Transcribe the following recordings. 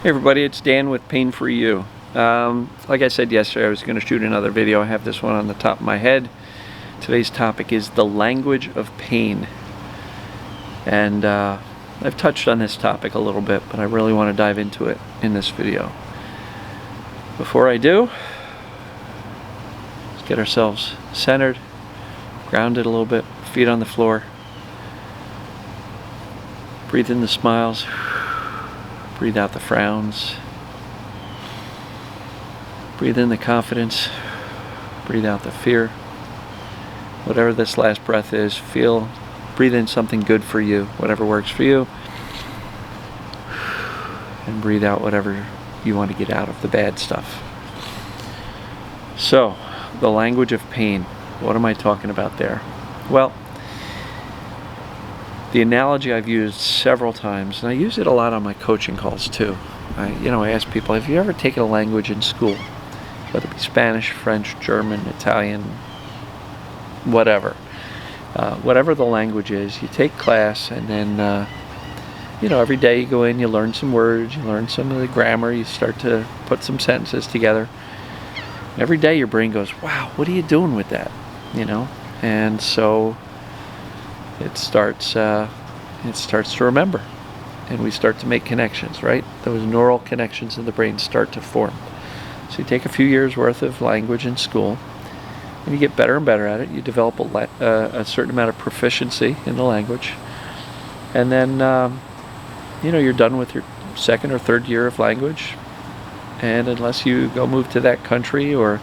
Hey everybody, it's Dan with Pain For You. Like I said yesterday, I was going to shoot another video. I have this one on the top of my head. Today's topic is the language of pain. And I've touched on this topic a little bit, but I really want to dive into it in this video. Before I do, let's get ourselves centered, grounded a little bit, feet on the floor. Breathe in the smiles. Breathe out the frowns. Breathe in the confidence. Breathe out the fear. Whatever this last breath is, breathe in something good for you, whatever works for you. And breathe out whatever you want to get out of the bad stuff. So, the language of pain. What am I talking about there? Well, the analogy I've used several times, and I use it a lot on my coaching calls too. I ask people, have you ever taken a language in school? Whether it be Spanish, French, German, Italian, whatever. Whatever the language is, you take class and then, every day you go in, you learn some words, you learn some of the grammar, you start to put some sentences together. Every day your brain goes, wow, what are you doing with that? And so it starts to remember, and we start to make connections, right? Those neural connections in the brain start to form. So you take a few years worth of language in school, and you get better and better at it. You develop a certain amount of proficiency in the language, and then you're done with your second or third year of language, and unless you go move to that country or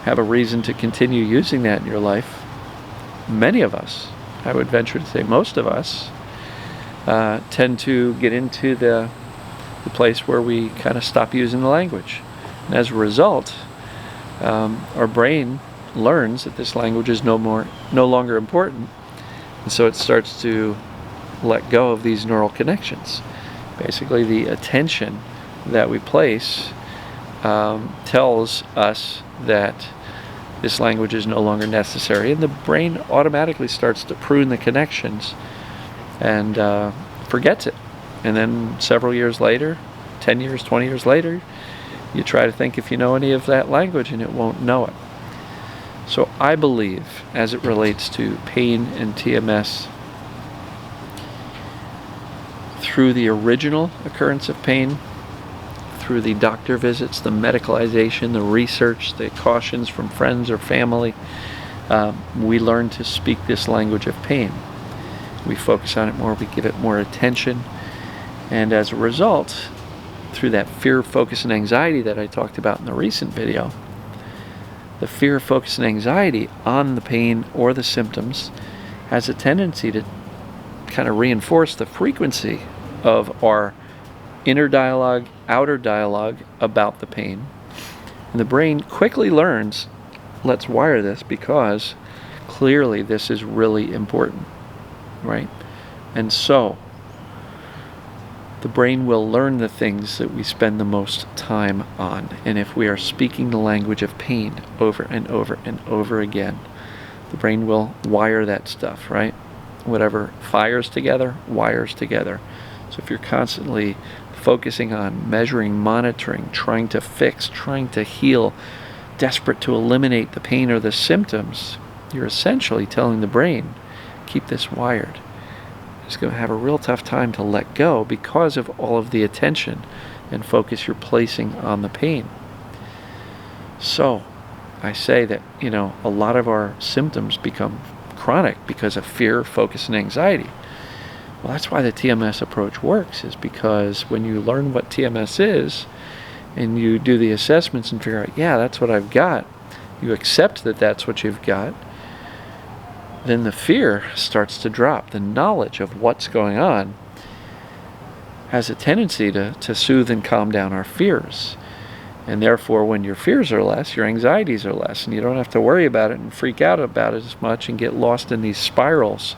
have a reason to continue using that in your life, many of us, I would venture to say most of us, tend to get into the place where we kind of stop using the language. And as a result, our brain learns that this language is no longer important, and so it starts to let go of these neural connections. Basically, the attention that we place tells us that this language is no longer necessary, and the brain automatically starts to prune the connections and forgets it. And then several years later, 10 years, 20 years later, you try to think if you know any of that language and it won't know it. So I believe, as it relates to pain and TMS, through the original occurrence of pain, through the doctor visits, the medicalization, the research, the cautions from friends or family, we learn to speak this language of pain. We focus on it more, we give it more attention, and as a result, through that fear, focus, and anxiety that I talked about in the recent video, the fear, focus, and anxiety on the pain or the symptoms has a tendency to kind of reinforce the frequency of our inner dialogue, outer dialogue about the pain. And the brain quickly learns, let's wire this because clearly this is really important, right? And so the brain will learn the things that we spend the most time on. And if we are speaking the language of pain over and over and over again, the brain will wire that stuff, right? Whatever fires together, wires together. So if you're constantly focusing on measuring, monitoring, trying to fix, trying to heal, desperate to eliminate the pain or the symptoms, you're essentially telling the brain, keep this wired. It's going to have a real tough time to let go because of all of the attention and focus you're placing on the pain. So I say that, a lot of our symptoms become chronic because of fear, focus, and anxiety. Well, that's why the TMS approach works, is because when you learn what TMS is and you do the assessments and figure out, yeah, that's what I've got, you accept that that's what you've got, then the fear starts to drop. The knowledge of what's going on has a tendency to soothe and calm down our fears. And therefore, when your fears are less, your anxieties are less, and you don't have to worry about it and freak out about it as much and get lost in these spirals.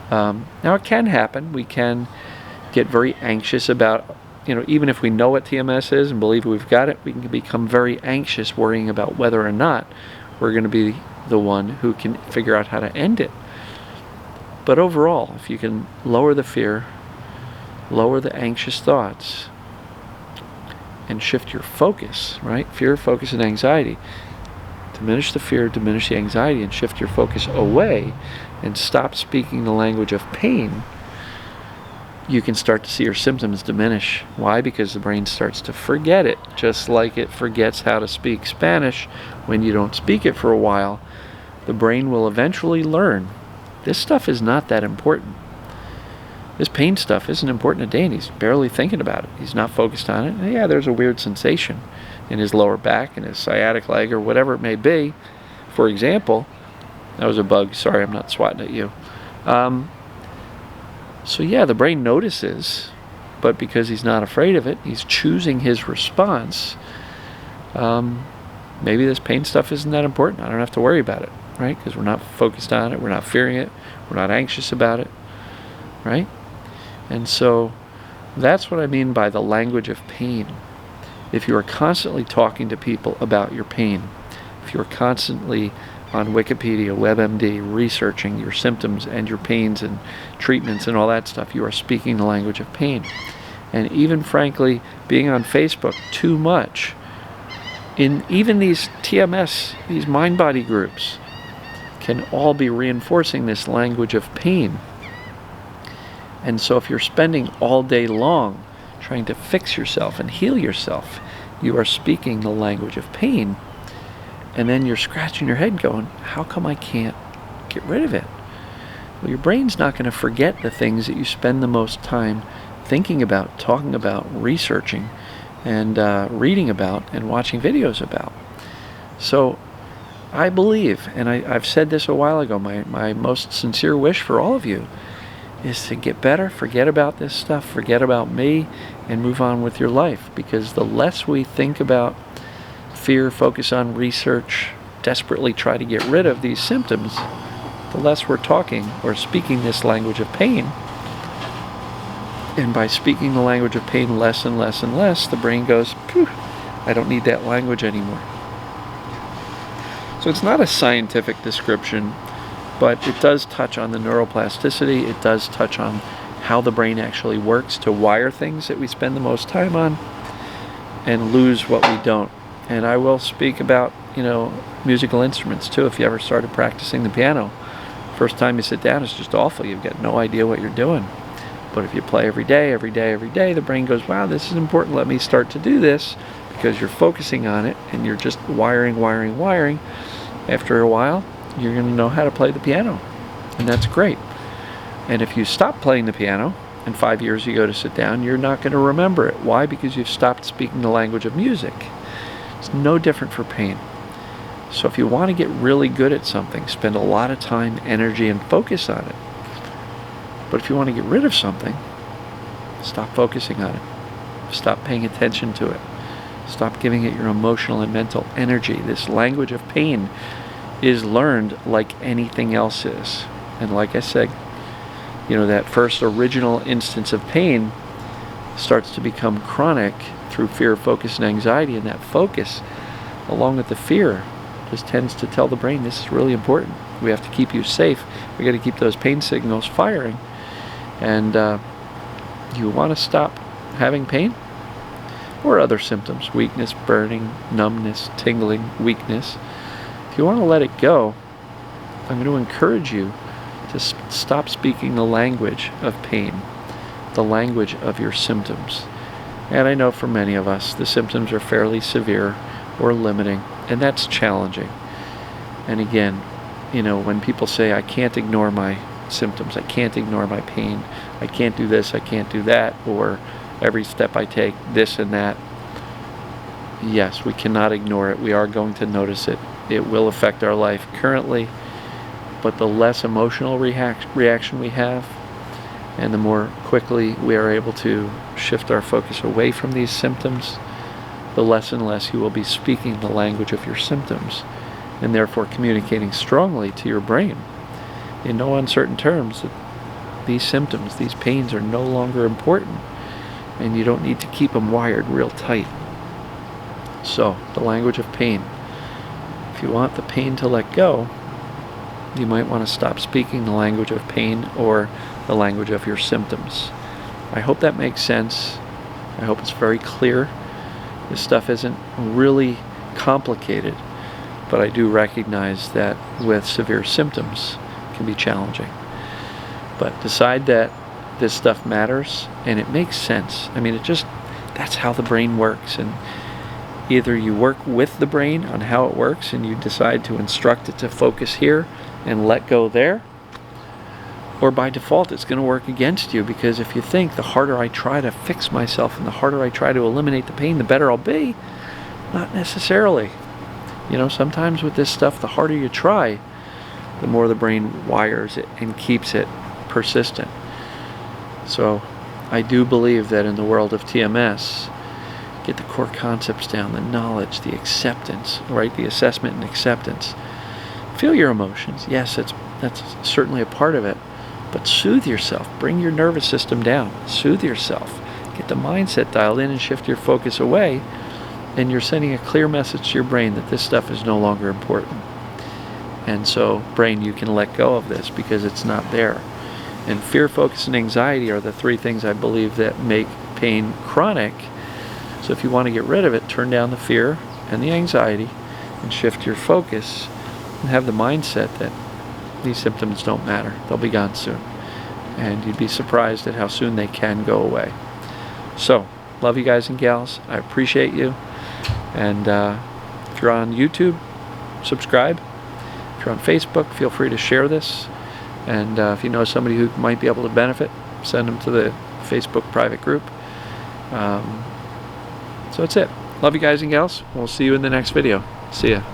Now, it can happen. We can get very anxious about, even if we know what TMS is and believe we've got it, we can become very anxious worrying about whether or not we're going to be the one who can figure out how to end it. But overall, if you can lower the fear, lower the anxious thoughts, and shift your focus, right? Fear, focus, and anxiety. Diminish the fear, diminish the anxiety, and shift your focus away and stop speaking the language of pain. You can start to see your symptoms diminish. Why? Because the brain starts to forget it, just like it forgets how to speak Spanish when you don't speak it for a while. The brain will eventually learn this stuff is not that important. This pain stuff isn't important to Dane. He's barely thinking about it. He's not focused on it. And yeah, there's a weird sensation in his lower back and his sciatic leg or whatever it may be. For example, that was a bug. Sorry, I'm not swatting at you. So yeah, the brain notices, but because he's not afraid of it, he's choosing his response. Maybe this pain stuff isn't that important. I don't have to worry about it, right? Because we're not focused on it. We're not fearing it. We're not anxious about it, right? And so that's what I mean by the language of pain. If you are constantly talking to people about your pain, if you're constantly on Wikipedia, WebMD, researching your symptoms and your pains and treatments and all that stuff, you are speaking the language of pain. And even frankly, being on Facebook too much, in even these TMS, these mind-body groups, can all be reinforcing this language of pain. And so if you're spending all day long trying to fix yourself and heal yourself, you are speaking the language of pain. And then you're scratching your head going, how come I can't get rid of it? Well, your brain's not going to forget the things that you spend the most time thinking about, talking about, researching, and reading about, and watching videos about. So I believe, and I've said this a while ago, my most sincere wish for all of you is to get better, forget about this stuff, forget about me, and move on with your life. Because the less we think about fear, focus on research, desperately try to get rid of these symptoms, the less we're talking or speaking this language of pain. And by speaking the language of pain less and less and less, the brain goes, phew, I don't need that language anymore. So it's not a scientific description, but it does touch on the neuroplasticity. It does touch on how the brain actually works to wire things that we spend the most time on and lose what we don't. And I will speak about, musical instruments too. If you ever started practicing the piano, first time you sit down, it's just awful. You've got no idea what you're doing. But if you play every day, the brain goes, wow, this is important. Let me start to do this, because you're focusing on it and you're just wiring. After a while, you're going to know how to play the piano. And that's great. And if you stop playing the piano, in 5 years you go to sit down, you're not going to remember it. Why? Because you've stopped speaking the language of music. It's no different for pain. So if you want to get really good at something, spend a lot of time, energy, and focus on it. But if you want to get rid of something, stop focusing on it. Stop paying attention to it. Stop giving it your emotional and mental energy. This language of pain is learned like anything else is. And like I said, that first original instance of pain starts to become chronic through fear, focus, and anxiety. And that focus, along with the fear, just tends to tell the brain, this is really important. We have to keep you safe. We got to keep those pain signals firing. And you want to stop having pain or other symptoms, weakness, burning, numbness, tingling, weakness. If you want to let it go, I'm going to encourage you to stop speaking the language of pain, the language of your symptoms. And I know for many of us, the symptoms are fairly severe or limiting, and that's challenging. And again, when people say, I can't ignore my symptoms, I can't ignore my pain, I can't do this, I can't do that, or every step I take, this and that. Yes, we cannot ignore it. We are going to notice it. It will affect our life currently, but the less emotional reaction we have, and the more quickly we are able to shift our focus away from these symptoms, the less and less you will be speaking the language of your symptoms, and therefore communicating strongly to your brain in no uncertain terms that these symptoms, these pains are no longer important, and you don't need to keep them wired real tight. So, the language of pain. If you want the pain to let go, you might want to stop speaking the language of pain or the language of your symptoms. I hope that makes sense. I hope it's very clear. This stuff isn't really complicated, but I do recognize that with severe symptoms it can be challenging. But decide that this stuff matters and it makes sense. I mean, that's how the brain works, and either you work with the brain on how it works and you decide to instruct it to focus here and let go there, or by default it's going to work against you, because if you think the harder I try to fix myself and the harder I try to eliminate the pain, the better I'll be. Not necessarily. You know, sometimes with this stuff, the harder you try, the more the brain wires it and keeps it persistent. So I do believe that in the world of TMS, get the core concepts down, the knowledge, the acceptance, right? The assessment and acceptance. Feel your emotions. Yes, that's certainly a part of it. But soothe yourself. Bring your nervous system down. Soothe yourself. Get the mindset dialed in and shift your focus away. And you're sending a clear message to your brain that this stuff is no longer important. And so, brain, you can let go of this because it's not there. And fear, focus, and anxiety are the three things I believe that make pain chronic. So if you want to get rid of it, turn down the fear and the anxiety and shift your focus and have the mindset that these symptoms don't matter. They'll be gone soon. And you'd be surprised at how soon they can go away. So, love you guys and gals. I appreciate you. And if you're on YouTube, subscribe. If you're on Facebook, feel free to share this. And if you know somebody who might be able to benefit, send them to the Facebook private group. So that's it. Love you guys and gals. We'll see you in the next video. See ya.